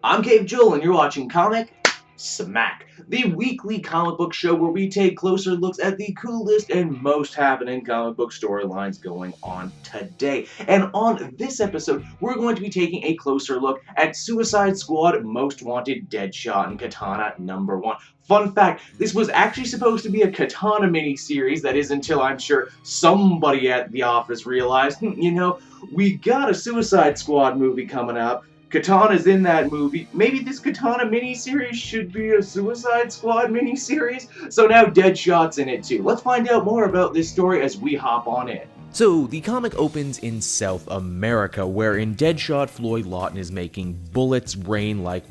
I'm Cave Joel, and you're watching Comic Smack, the weekly comic book show where we take closer looks at the coolest and most happening comic book storylines going on today. And on this episode, we're going to be taking a closer look at Suicide Squad Most Wanted Deadshot and Katana #1. Fun fact, this was actually supposed to be a Katana miniseries, that is until I'm sure somebody at the office realized, we got a Suicide Squad movie coming up. Katana's in that movie. Maybe this Katana miniseries should be a Suicide Squad miniseries? So now Deadshot's in it too. Let's find out more about this story as we hop on in. So, the comic opens in South America, where in Deadshot, Floyd Lawton is making bullets rain like,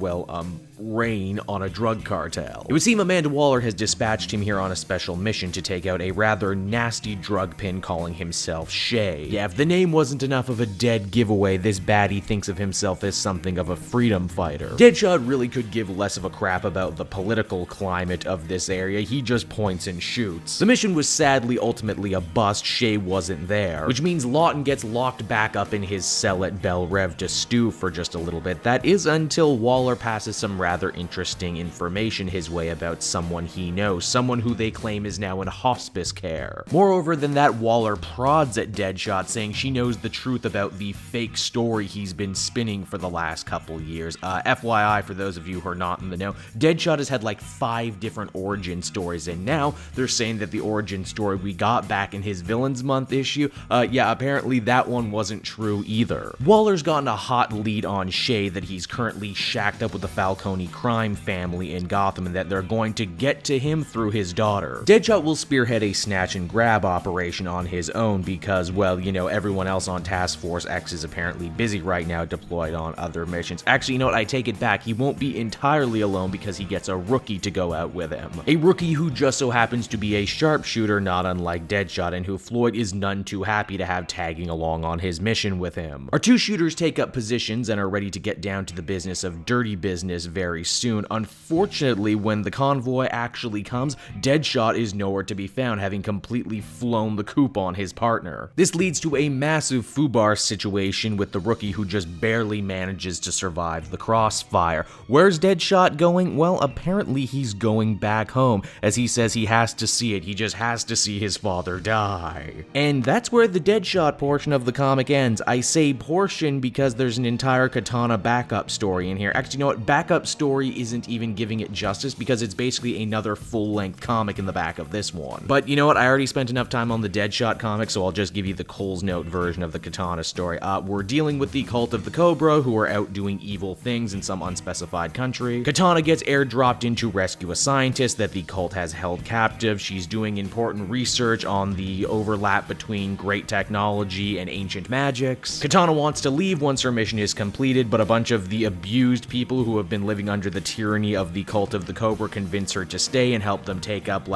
rain on a drug cartel. It would seem Amanda Waller has dispatched him here on a special mission to take out a rather nasty drug pin calling himself Shay. Yeah, if the name wasn't enough of a dead giveaway, this baddie thinks of himself as something of a freedom fighter. Deadshot really could give less of a crap about the political climate of this area, he just points and shoots. The mission was sadly ultimately a bust, Shay wasn't there, which means Lawton gets locked back up in his cell at Belle Rev to stew for just a little bit. That is until Waller passes some rather interesting information his way about someone he knows, someone who they claim is now in hospice care. Moreover than that, Waller prods at Deadshot, saying she knows the truth about the fake story he's been spinning for the last couple years. FYI, for those of you who are not in the know, Deadshot has had like 5 different origin stories, and now they're saying that the origin story we got back in his Villains Month issue, apparently that one wasn't true either. Waller's gotten a hot lead on Shay that he's currently shacked up with the Falcone crime family in Gotham and that they're going to get to him through his daughter. Deadshot will spearhead a snatch and grab operation on his own because, well, everyone else on Task Force X is apparently busy right now deployed on other missions. Actually, I take it back. He won't be entirely alone because he gets a rookie to go out with him. A rookie who just so happens to be a sharpshooter, not unlike Deadshot, and who Floyd is none too happy to have tagging along on his mission with him. Our 2 shooters take up positions and are ready to get down to the business of dirty business very soon. Unfortunately, when the convoy actually comes, Deadshot is nowhere to be found, having completely flown the coop on his partner. This leads to a massive foobar situation with the rookie who just barely manages to survive the crossfire. Where's Deadshot going? Well, apparently he's going back home, as he says he has to see it. He just has to see his father die. And that's where the Deadshot portion of the comic ends. I say portion because there's an entire Katana backup story in here. Actually, backup story isn't even giving it justice because it's basically another full-length comic in the back of this one. But I already spent enough time on the Deadshot comic, so I'll just give you the Cole's Note version of the Katana story. We're dealing with the Cult of the Cobra, who are out doing evil things in some unspecified country. Katana gets airdropped in to rescue a scientist that the cult has held captive. She's doing important research on the overlap between great technology and ancient magics. Katana wants to leave once her mission is completed, but a bunch of the abused people who have been living under the tyranny of the Cult of the Cobra convince her to stay and help them take up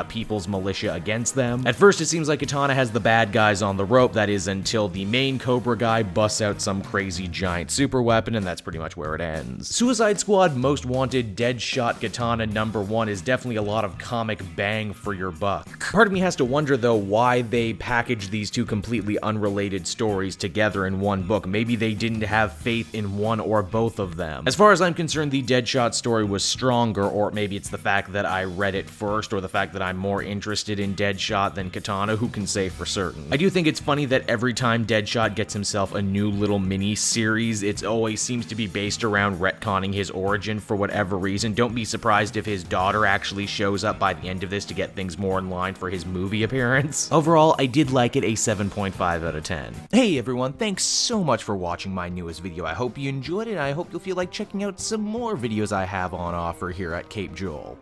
people's militia against them. At first it seems like Katana has the bad guys on the rope, that is until the main Cobra guy busts out some crazy giant super weapon, and that's pretty much where it ends. Suicide Squad Most Wanted Deadshot Katana #1 is definitely a lot of comic bang for your buck. Part of me has to wonder though why they packaged these 2 completely unrelated stories together in one book. Maybe they didn't have faith in one or both of them. As far as I'm concerned, the Deadshot story was stronger, or maybe it's the fact that I read it first, or the fact that I'm more interested in Deadshot than Katana, who can say for certain. I do think it's funny that every time Deadshot gets himself a new little mini-series, it always seems to be based around retconning his origin for whatever reason. Don't be surprised if his daughter actually shows up by the end of this to get things more in line for his movie appearance. Overall, I did like it, a 7.5 out of 10. Hey everyone, thanks so much for watching my newest video. I hope you enjoyed it, and I hope you'll feel like checking out some more videos I have on offer here at Cape Joel.